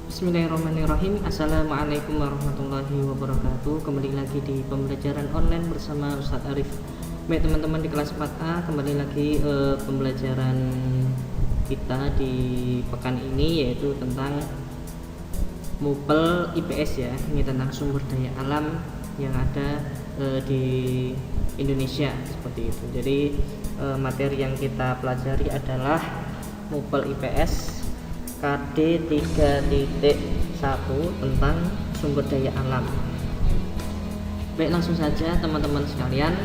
Bismillahirrahmanirrahim. Assalamualaikum warahmatullahi wabarakatuh. Kembali lagi di pembelajaran online bersama Ustadz Arif. Baik teman-teman, di kelas 4A kembali lagi pembelajaran kita di pekan ini, yaitu tentang MUPEL IPS ya. Ini tentang sumber daya alam yang ada di Indonesia, seperti itu. Jadi materi yang kita pelajari adalah MUPEL IPS KD 3.1 tentang sumber daya alam. Baik, langsung saja teman-teman sekalian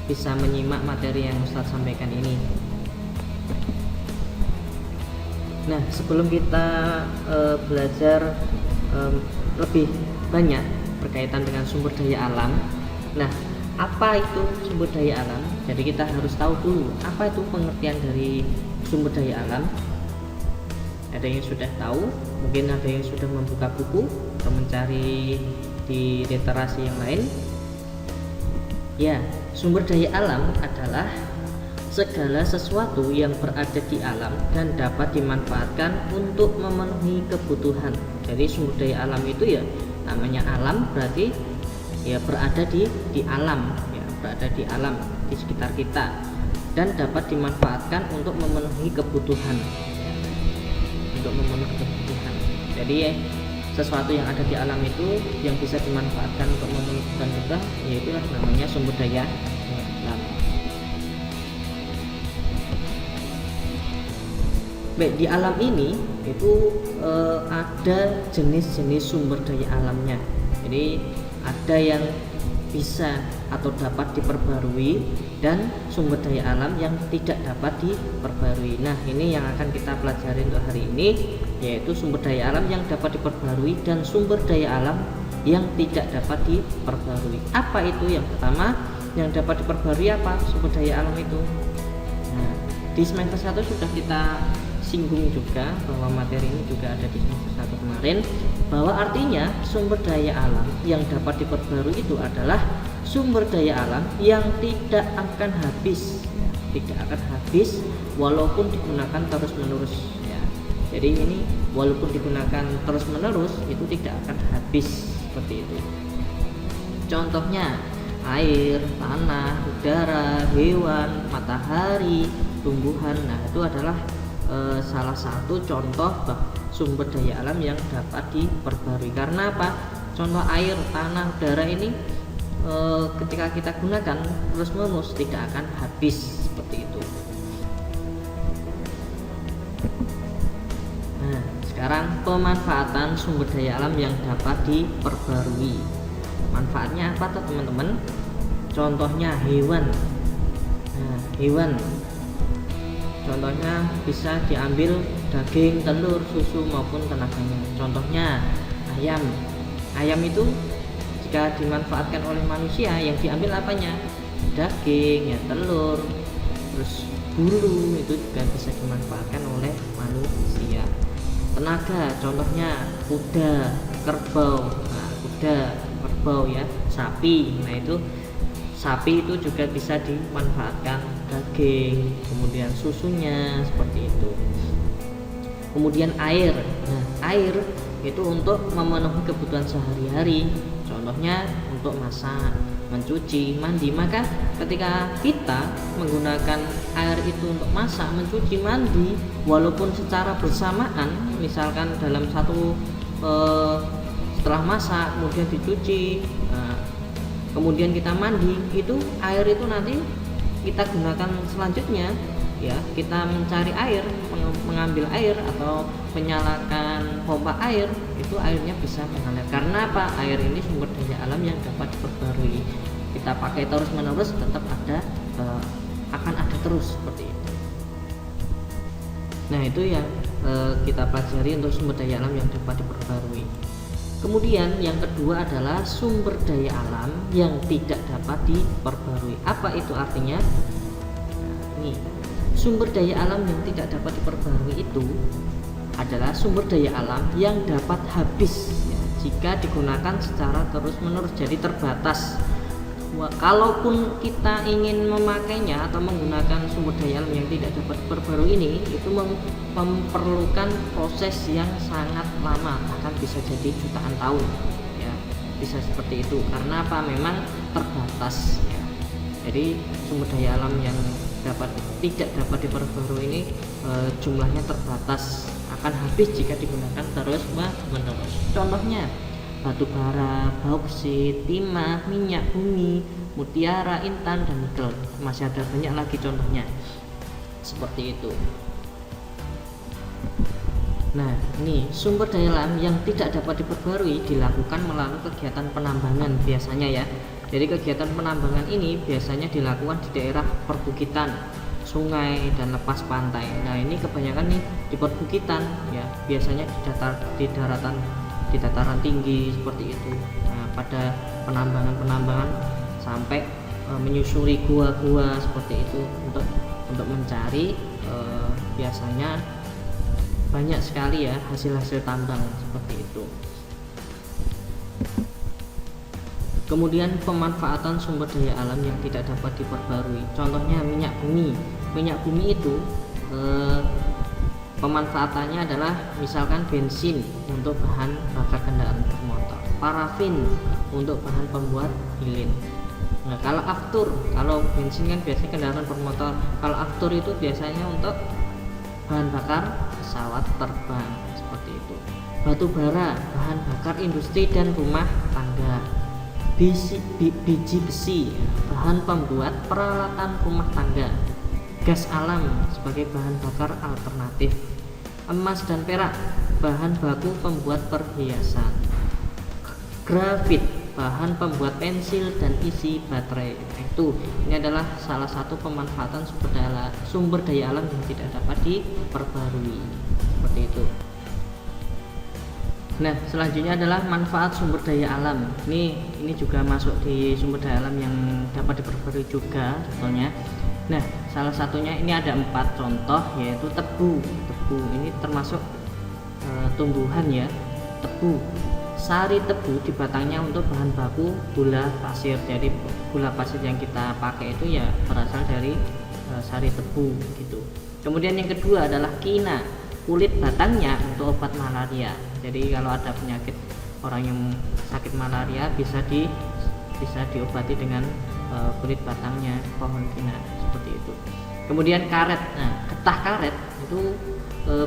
bisa menyimak materi yang Ustadz sampaikan ini. Nah, sebelum kita belajar lebih banyak berkaitan dengan sumber daya alam, nah, apa itu sumber daya alam? Jadi kita harus tahu dulu apa itu pengertian dari sumber daya alam. Ada yang sudah tahu, mungkin ada yang sudah membuka buku atau mencari di literasi yang lain. Ya, sumber daya alam adalah segala sesuatu yang berada di alam dan dapat dimanfaatkan untuk memenuhi kebutuhan. Jadi sumber daya alam itu ya namanya alam, berarti ya berada di alam, ya berada di alam di sekitar kita dan dapat dimanfaatkan untuk memenuhi kebutuhan, ya, untuk memenuhi kebutuhan. Jadi sesuatu yang ada di alam itu yang bisa dimanfaatkan untuk memenuhi kebutuhan kita, yaitu namanya sumber daya alam. Baik, di alam ini itu ada jenis-jenis sumber daya alamnya. Jadi ada yang bisa atau dapat diperbarui dan sumber daya alam yang tidak dapat diperbarui. Nah, ini yang akan kita pelajari untuk hari ini, yaitu sumber daya alam yang dapat diperbarui dan sumber daya alam yang tidak dapat diperbarui. Apa itu? Yang pertama, yang dapat diperbarui apa sumber daya alam itu? Nah, di semester 1 sudah kita singgung juga bahwa materi ini juga ada di semester 1 kemarin, bahwa artinya sumber daya alam yang dapat diperbarui itu adalah sumber daya alam yang tidak akan habis, ya, tidak akan habis walaupun digunakan terus menerus, ya. Jadi ini walaupun digunakan terus menerus itu tidak akan habis, seperti itu. Contohnya air, tanah, udara, hewan, matahari, tumbuhan. Nah, itu adalah salah satu contoh sumber daya alam yang dapat diperbarui. Karena apa? Contoh air, tanah, udara ini ketika kita gunakan terus menerus tidak akan habis, seperti itu. Nah, sekarang pemanfaatan sumber daya alam yang dapat diperbarui. Manfaatnya apa tuh teman-teman? Contohnya hewan. Nah, hewan contohnya bisa diambil daging, telur, susu maupun tenaganya. Contohnya ayam. Ayam itu jika dimanfaatkan oleh manusia, yang diambil apanya? Daging, ya telur, terus bulu itu juga bisa dimanfaatkan oleh manusia. Tenaga, contohnya kuda, kerbau. Nah, kuda, kerbau ya, sapi. Nah, itu sapi itu juga bisa dimanfaatkan daging, kemudian susunya, seperti itu. Kemudian air. Nah, air itu untuk memenuhi kebutuhan sehari-hari. Contohnya untuk masak, mencuci, mandi. Maka ketika kita menggunakan air itu untuk masak, mencuci, mandi, walaupun secara bersamaan, misalkan dalam satu setelah masak kemudian dicuci, kemudian kita mandi, itu air itu nanti kita gunakan selanjutnya, ya kita mencari air, mengambil air atau menyalakan pompa air, itu airnya bisa mengalir. Karena apa? Air ini sumber daya alam yang dapat diperbarui. Kita pakai terus menerus tetap ada, akan ada terus, seperti itu. Nah, itu yang kita pelajari untuk sumber daya alam yang dapat diperbarui. Kemudian yang kedua adalah sumber daya alam yang tidak dapat diperbarui. Apa itu artinya? Nah, ini sumber daya alam yang tidak dapat diperbarui itu adalah sumber daya alam yang dapat habis, ya, jika digunakan secara terus menerus. Jadi terbatas. Kalaupun kita ingin memakainya atau menggunakan sumber daya alam yang tidak dapat diperbarui ini, itu memerlukan proses yang sangat lama, bahkan bisa jadi jutaan tahun ya, bisa seperti itu. Karena apa? Memang terbatas ya. Jadi sumber daya alam yang tidak dapat diperbarui ini jumlahnya terbatas, akan habis jika digunakan terus menerus. Contohnya batu bara, bauksit, timah, minyak bumi, mutiara, intan, dan nikel. Masih ada banyak lagi contohnya seperti itu. Nah, ini sumber daya alam yang tidak dapat diperbarui dilakukan melalui kegiatan penambangan biasanya ya. Jadi kegiatan penambangan ini biasanya dilakukan di daerah perbukitan, sungai, dan lepas pantai. Nah, ini kebanyakan nih di perbukitan ya, biasanya di dataran tinggi seperti itu. Nah, pada penambangan sampai menyusuri gua-gua seperti itu untuk mencari biasanya banyak sekali ya hasil tambang seperti itu. Kemudian pemanfaatan sumber daya alam yang tidak dapat diperbarui. Contohnya minyak bumi. Minyak bumi itu pemanfaatannya adalah misalkan bensin untuk bahan bakar kendaraan bermotor, parafin untuk bahan pembuat lilin. Nah, kalau bensin kan biasanya kendaraan bermotor, kalau aftur itu biasanya untuk bahan bakar pesawat terbang seperti itu. Batu bara, bahan bakar industri dan rumah tangga. Biji besi, bahan pembuat peralatan rumah tangga. Gas alam sebagai bahan bakar alternatif. Emas dan perak, bahan baku pembuat perhiasan. Grafit, bahan pembuat pensil dan isi baterai. Ini adalah salah satu pemanfaatan sumber daya alam yang tidak dapat diperbarui seperti itu. Nah, selanjutnya adalah manfaat sumber daya alam. Ini juga masuk di sumber daya alam yang dapat diperbarui juga contohnya. Nah, salah satunya ini ada 4 contoh, yaitu tebu. Ini termasuk tumbuhan ya. Tebu, sari tebu di batangnya untuk bahan baku gula pasir. Jadi gula pasir yang kita pakai itu ya berasal dari sari tebu gitu. Kemudian yang kedua adalah kina, kulit batangnya untuk obat malaria. Jadi kalau ada penyakit, orang yang sakit malaria bisa diobati dengan kulit batangnya pohon kina seperti itu. Kemudian karet. Nah, getah karet itu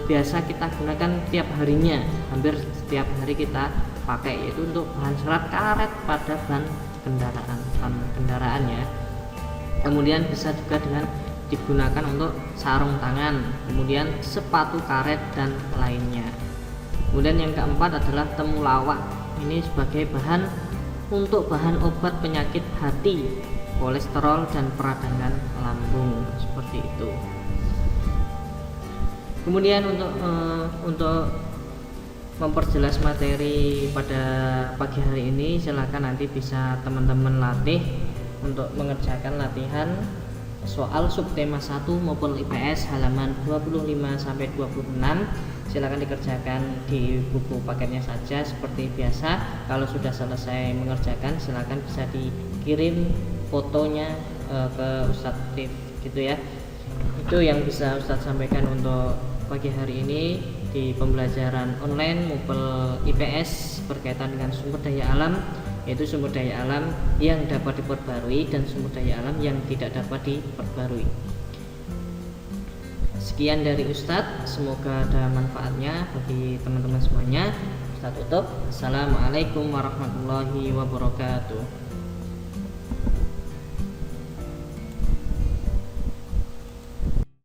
biasa kita gunakan tiap harinya, hampir setiap hari kita pakai, yaitu untuk bahan serat karet pada ban kendaraan ya. Kemudian bisa juga digunakan untuk sarung tangan, kemudian sepatu karet dan lainnya. Kemudian yang keempat adalah temulawak. Ini sebagai untuk bahan obat penyakit hati, kolesterol, dan peradangan lambung seperti itu. Kemudian untuk memperjelas materi pada pagi hari ini, silakan nanti bisa teman-teman latih untuk mengerjakan latihan soal subtema 1 maupun IPS halaman 25 sampai 26. Silakan dikerjakan di buku paketnya saja seperti biasa. Kalau sudah selesai mengerjakan, silakan bisa dikirim fotonya ke Ustadz Tif gitu ya. Itu yang bisa Ustadz sampaikan untuk pagi hari ini di pembelajaran online maupun IPS berkaitan dengan sumber daya alam, yaitu sumber daya alam yang dapat diperbarui dan sumber daya alam yang tidak dapat diperbarui. Sekian dari Ustadz, semoga ada manfaatnya bagi teman-teman semuanya. Ustadz tutup. Assalamualaikum warahmatullahi wabarakatuh.